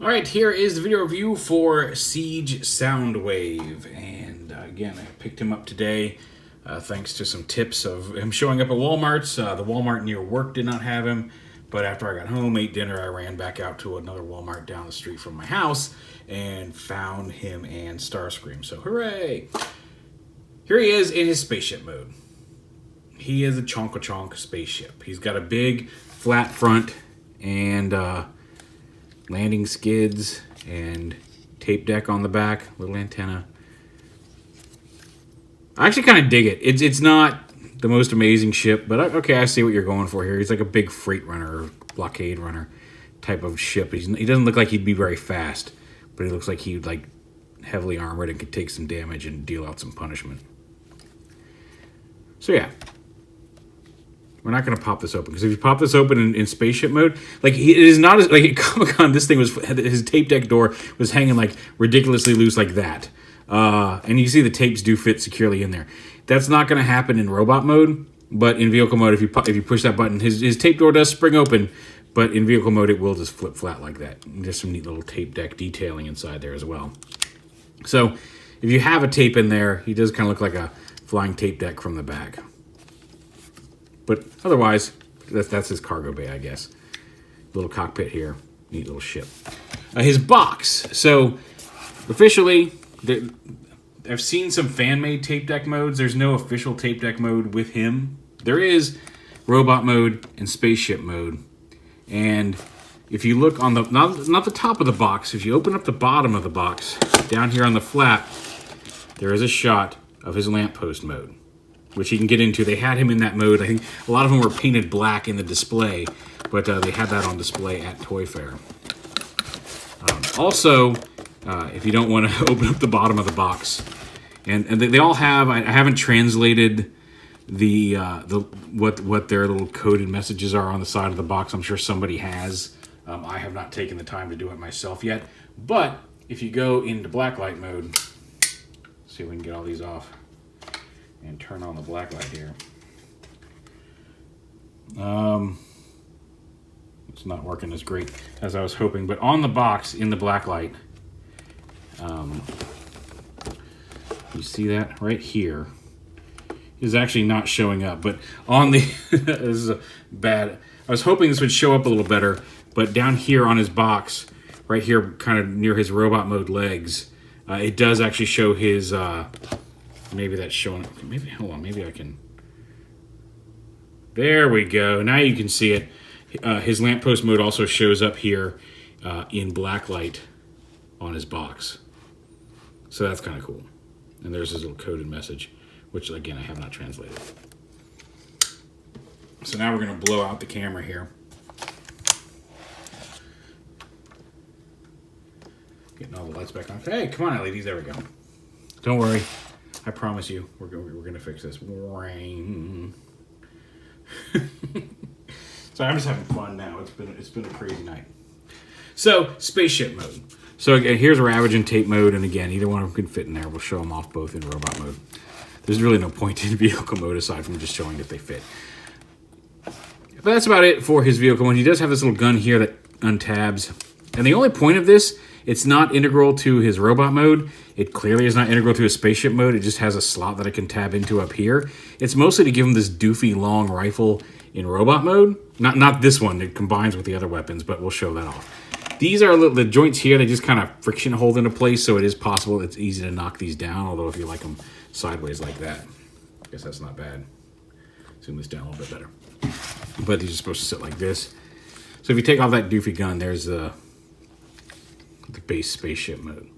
Alright, here is the video review for Siege SOUNDWAVE. And again, I picked him up today thanks to some tips of him showing up at Walmart's. The Walmart near work did not have him, but after I got home, ate dinner, I ran back out to another Walmart down the street from my house and found him and Starscream. So hooray! Here he is in his spaceship mode. He is a chonk spaceship. He's got a big flat front and landing skids and tape deck on the back, little antenna. I actually kind of dig it. It's not the most amazing ship, but okay, I see what you're going for here. He's like a big freight runner or blockade runner type of ship. He doesn't look like he'd be very fast, but he looks like he'd like heavily armored and could take some damage and deal out some punishment. So yeah. We're not going to pop this open, because if you pop this open in spaceship mode, like it is not as like at Comic-Con, this thing was, his tape deck door was hanging like ridiculously loose like that, and you see the tapes do fit securely in there. That's not going to happen in robot mode, but in vehicle mode, if you push that button, his tape door does spring open, but in vehicle mode it will just flip flat like that. And there's some neat little tape deck detailing inside there as well. So if you have a tape in there, he does kind of look like a flying tape deck from the back. But otherwise, that's his cargo bay, I guess. Little cockpit here. Neat little ship. His box. So, officially, I've seen some fan-made tape deck modes. There's no official tape deck mode with him. There is robot mode and spaceship mode. And if you look on the, not the top of the box, if you open up the bottom of the box, down here on the flap, there is a shot of his lamppost mode, which he can get into. They had him in that mode. I think a lot of them were painted black in the display, but they had that on display at Toy Fair. Also, if you don't want to open up the bottom of the box, and they all have, I haven't translated the what their little coded messages are on the side of the box. I'm sure somebody has. I have not taken the time to do it myself yet. But if you go into blacklight mode, see if we can get all these off and turn on the black light here. It's not working as great as I was hoping, but on the box in the black light, you see that right here is actually not showing up, but on the this is a bad. I was hoping this would show up a little better, but down here on his box, right here, kind of near his robot mode legs, it does actually show his. Maybe that's showing. Maybe hold on. Maybe I can. There we go. Now you can see it. His lamppost mode also shows up here in black light on his box. So that's kind of cool. And there's his little coded message, which again I have not translated. So now we're going to blow out the camera here. Getting all the lights back on. Hey, come on, ladies. There we go. Don't worry. I promise you, we're going to fix this. So I'm just having fun now. It's been a crazy night. So spaceship mode. So again, here's Ravage and tape mode, and again, either one of them can fit in there. We'll show them off both in robot mode. There's really no point in vehicle mode aside from just showing that they fit. But that's about it for his vehicle mode. He does have this little gun here that untabs, and the only point of this, it's not integral to his robot mode. It clearly is not integral to his spaceship mode. It just has a slot that I can tab into up here. It's mostly to give him this doofy long rifle in robot mode. Not this one. It combines with the other weapons, but we'll show that off. These are the joints here. They just kind of friction hold into place, so it is possible. It's easy to knock these down, although if you like them sideways like that, I guess that's not bad. Zoom this down a little bit better. But these are supposed to sit like this. So if you take off that doofy gun, there's the base spaceship mode.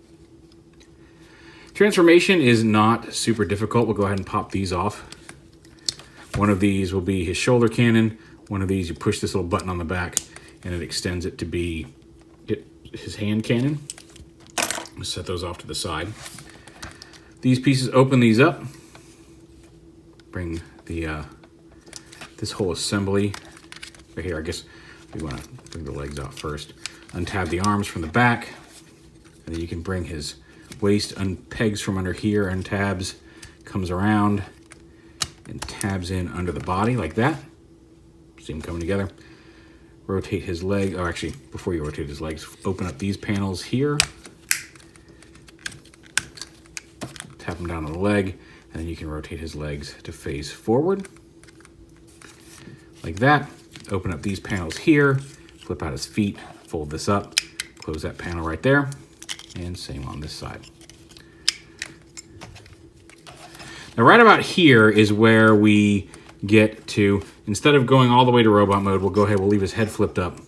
Transformation is not super difficult. We'll go ahead and pop these off. One of these will be his shoulder cannon. One of these, you push this little button on the back, and it extends it to be his hand cannon. Let's set those off to the side. These pieces, open these up. Bring the this whole assembly right here. I guess we want to bring the legs out first. Untab the arms from the back, and then you can bring his waist unpegs from under here, untabs, comes around, and tabs in under the body like that. See them coming together. rotate his leg. Oh, actually, before you rotate his legs, open up these panels here. Tap him down on the leg, and then you can rotate his legs to face forward. Like that. Open up these panels here, flip out his feet, fold this up, close that panel right there, and same on this side. Now right about here is where we get to, instead of going all the way to robot mode, we'll go ahead, we'll leave his head flipped up.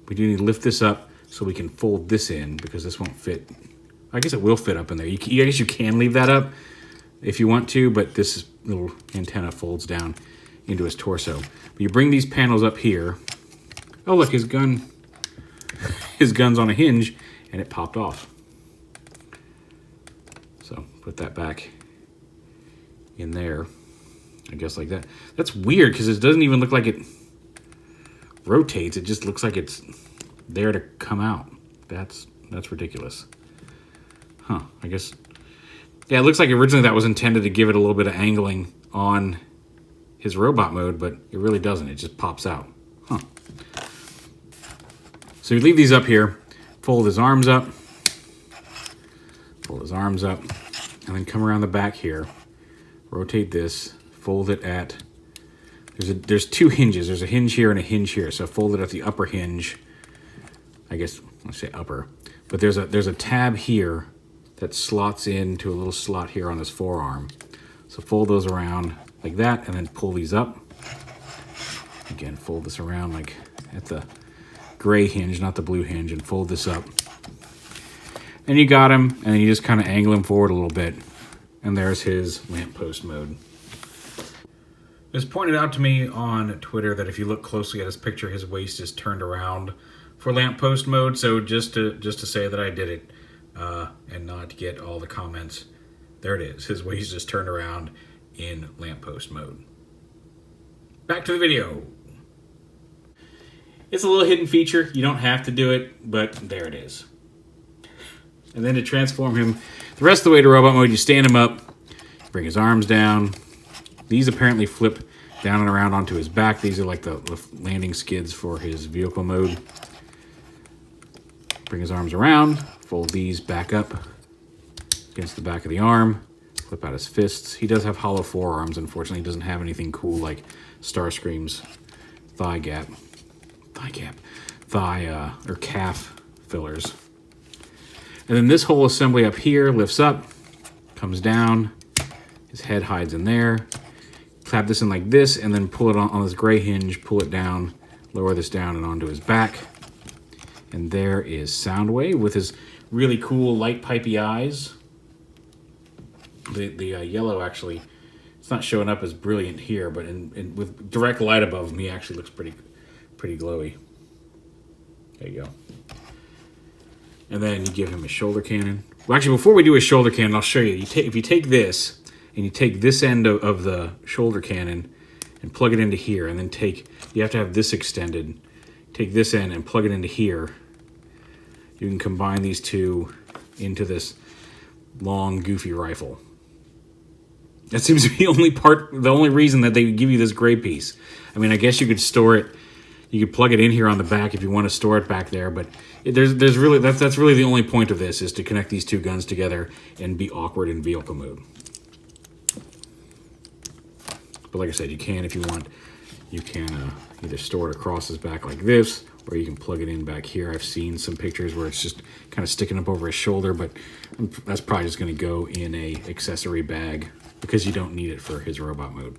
We do need to lift this up so we can fold this in, because this won't fit. I guess it will fit up in there. I guess you can leave that up if you want to, but this little antenna folds down into his torso. But you bring these panels up here. Oh look, his gun's on a hinge, and it popped off. So put that back in there, I guess, like that. That's weird, because it doesn't even look like it rotates. It just looks like it's there to come out. That's ridiculous. Huh, I guess. Yeah, it looks like originally that was intended to give it a little bit of angling on his robot mode, but it really doesn't. It just pops out. Huh. So you leave these up here, fold his arms up, and then come around the back here, rotate this, fold it at, there's two hinges. There's a hinge here and a hinge here. So fold it at the upper hinge. I guess let's say upper, but there's a tab here that slots into a little slot here on his forearm. So fold those around like that, and then pull these up. Again, fold this around like at the gray hinge, not the blue hinge, and fold this up. And you got him, and then you just kind of angle him forward a little bit. And there's his lamppost mode. It was pointed out to me on Twitter that if you look closely at his picture, his waist is turned around for lamppost mode. So just to say that I did it, and not get all the comments, there it is. His waist is turned around in lamppost mode. Back to the video. It's a little hidden feature. You don't have to do it, but there it is. And then to transform him the rest of the way to robot mode, you stand him up, bring his arms down. These apparently flip down and around onto his back. These are like the landing skids for his vehicle mode. Bring his arms around, fold these back up against the back of the arm, flip out his fists. He does have hollow forearms, unfortunately. He doesn't have anything cool like Starscream's thigh or calf fillers. And then this whole assembly up here lifts up, comes down, his head hides in there. Clap this in like this, and then pull it on this gray hinge, pull it down, lower this down and onto his back. And there is SOUNDWAVE with his really cool light pipey eyes. The yellow actually, it's not showing up as brilliant here, but with direct light above him, he actually looks pretty glowy. There you go. And then you give him a shoulder cannon. Well, actually, before we do a shoulder cannon, I'll show you. If you take this, and you take this end of the shoulder cannon and plug it into here, and then you have to have this extended. Take this end and plug it into here. You can combine these two into this long, goofy rifle. That seems to be the only reason that they give you this gray piece. I mean, I guess you could store it. You could plug it in here on the back if you want to store it back there, but that's really the only point of this, is to connect these two guns together and be awkward in vehicle mode. But like I said, you can, if you want, you can either store it across his back like this, or you can plug it in back here. I've seen some pictures where it's just kind of sticking up over his shoulder, but that's probably just going to go in a accessory bag because you don't need it for his robot mode.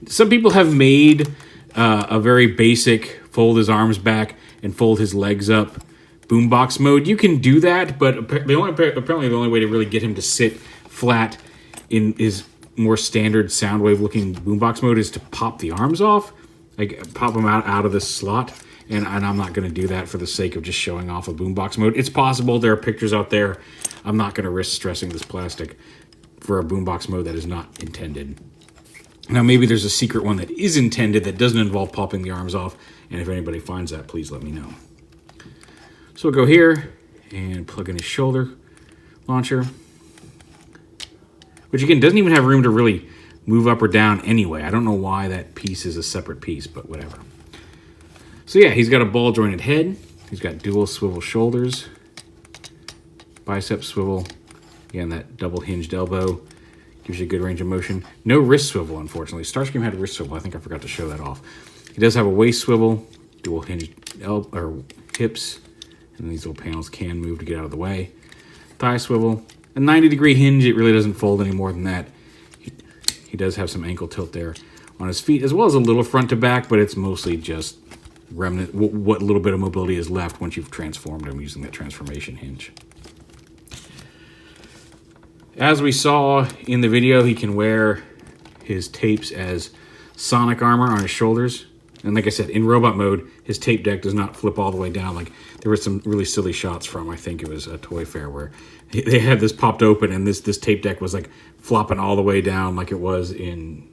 Some people have made a very basic fold his arms back and fold his legs up boombox mode. You can do that, but apparently the only way to really get him to sit flat in his more standard SOUNDWAVE looking boombox mode is to pop the arms off, like pop them out of this slot. And I'm not going to do that for the sake of just showing off a boombox mode. It's possible. There are pictures out there. I'm not going to risk stressing this plastic for a boombox mode that is not intended. Now, maybe there's a secret one that is intended that doesn't involve popping the arms off. And if anybody finds that, please let me know. So we'll go here and plug in his shoulder launcher, which again doesn't even have room to really move up or down anyway. I don't know why that piece is a separate piece, but whatever. So yeah, he's got a ball jointed head. He's got dual swivel shoulders, bicep swivel, again that double hinged elbow gives you a good range of motion. No wrist swivel, unfortunately. Starscream had a wrist swivel. I think I forgot to show that off. He does have a waist swivel, dual hinged hips, and these little panels can move to get out of the way. Thigh swivel, a 90-degree hinge. It really doesn't fold any more than that. He does have some ankle tilt there on his feet, as well as a little front to back, but it's mostly just remnant, what little bit of mobility is left once you've transformed him using that transformation hinge. As we saw in the video, he can wear his tapes as sonic armor on his shoulders. And like I said, in robot mode, his tape deck does not flip all the way down. Like there were some really silly shots from, I think it was a Toy Fair, where they had this popped open and this tape deck was like flopping all the way down like it was in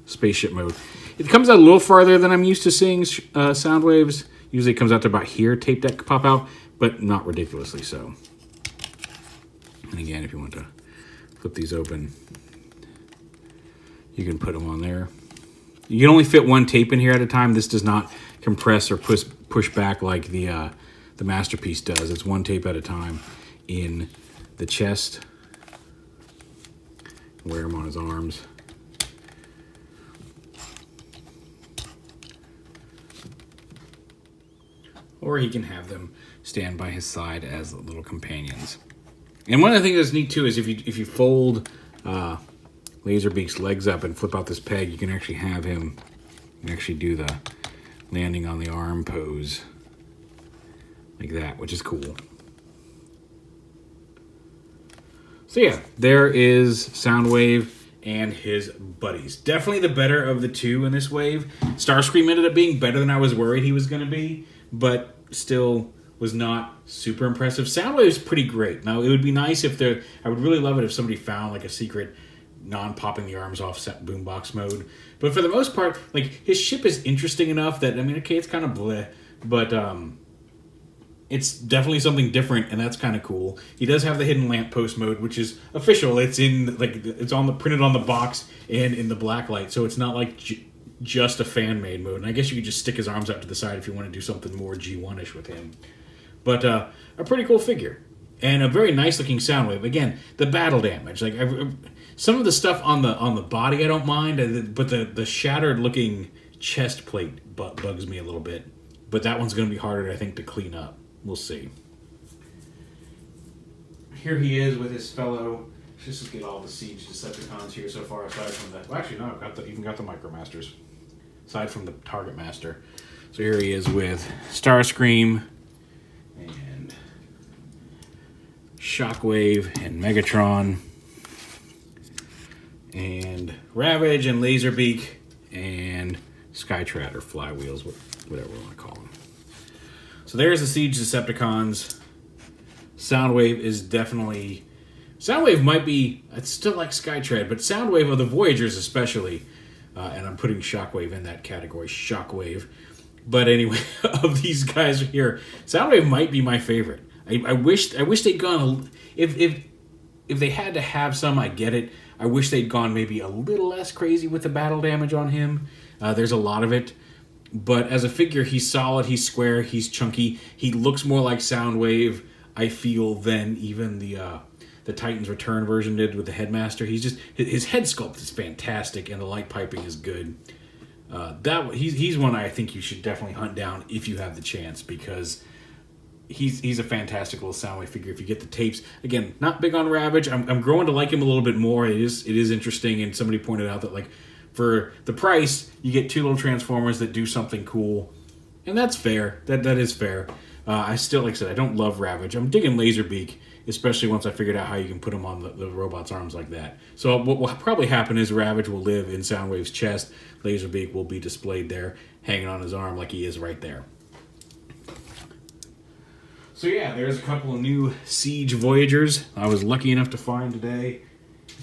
spaceship mode. It comes out a little farther than I'm used to seeing Soundwaves. Usually it comes out to about here, tape deck pop out, but not ridiculously so. And again, if you want to flip these open, you can put them on there. You can only fit one tape in here at a time. This does not compress or push back like the Masterpiece does. It's one tape at a time in the chest. Wear them on his arms. Or he can have them stand by his side as little companions. And one of the things that's neat too is if you fold Laserbeak's legs up and flip out this peg, you can actually have him actually do the landing on the arm pose like that, which is cool. So yeah, there is Soundwave and his buddies. Definitely the better of the two in this wave. Starscream ended up being better than I was worried he was going to be, but still was not super impressive. Soundwave is pretty great. Now, it would be nice if I would really love it if somebody found like a secret non-popping the arms off boombox mode. But for the most part, like his ship is interesting enough that, I mean, okay, it's kind of bleh, but it's definitely something different, and that's kind of cool. He does have the hidden lamppost mode, which is official. It's in it's on the printed on the box and in the blacklight, so it's not like just a fan-made mode. And I guess you could just stick his arms out to the side if you want to do something more G1-ish with him. But a pretty cool figure. And a very nice-looking Soundwave. Again, the battle damage. Like some of the stuff on the body I don't mind, but the shattered-looking chest plate bugs me a little bit. But that one's going to be harder, I think, to clean up. We'll see. Here he is with his fellow... Just to get all the Siege Decepticons here so far, aside from that. Well, actually, no, I've even got the Micromasters. Aside from the Target Master. So here he is with Starscream and Shockwave and Megatron and Ravage and Laserbeak and Skytrad or Flywheels, whatever we want to call them. So there's the Siege Decepticons. Soundwave is definitely... Soundwave might be... It's still like Skytrad, but Soundwave of the Voyagers especially, and I'm putting Shockwave in that category, Shockwave. But anyway, of these guys here, Soundwave might be my favorite. I wish they'd gone... If they had to have some, I get it. I wish they'd gone maybe a little less crazy with the battle damage on him. There's a lot of it. But as a figure, he's solid, he's square, he's chunky. He looks more like Soundwave, I feel, than even the Titans Return version did with the Headmaster. His head sculpt is fantastic, and the light piping is good. He's one I think you should definitely hunt down if you have the chance, because he's a fantastic little Soundwave figure. If you get the tapes, again, not big on Ravage. I'm growing to like him a little bit more. It is interesting, and somebody pointed out that like for the price, you get two little Transformers that do something cool, and that's fair. That is fair. I still, like I said, I don't love Ravage. I'm digging Laserbeak, especially once I figured out how you can put him on the robot's arms like that. So what will probably happen is Ravage will live in Soundwave's chest. Laserbeak will be displayed there, hanging on his arm like he is right there. So yeah, there's a couple of new Siege Voyagers I was lucky enough to find today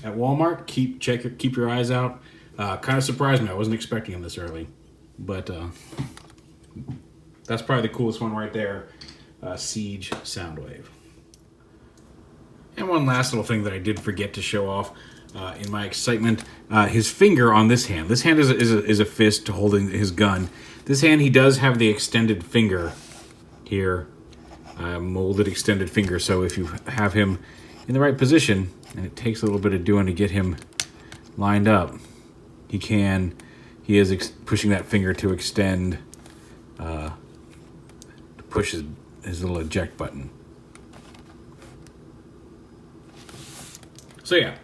at Walmart. Keep your eyes out. Kind of surprised me. I wasn't expecting them this early. But that's probably the coolest one right there. Siege Soundwave. And one last little thing that I did forget to show off. in my excitement, his finger on this hand. This hand is a fist holding his gun. This hand, he does have the extended finger here, molded extended finger. So if you have him in the right position, and it takes a little bit of doing to get him lined up, he is pushing that finger to extend, to push his little eject button. So yeah,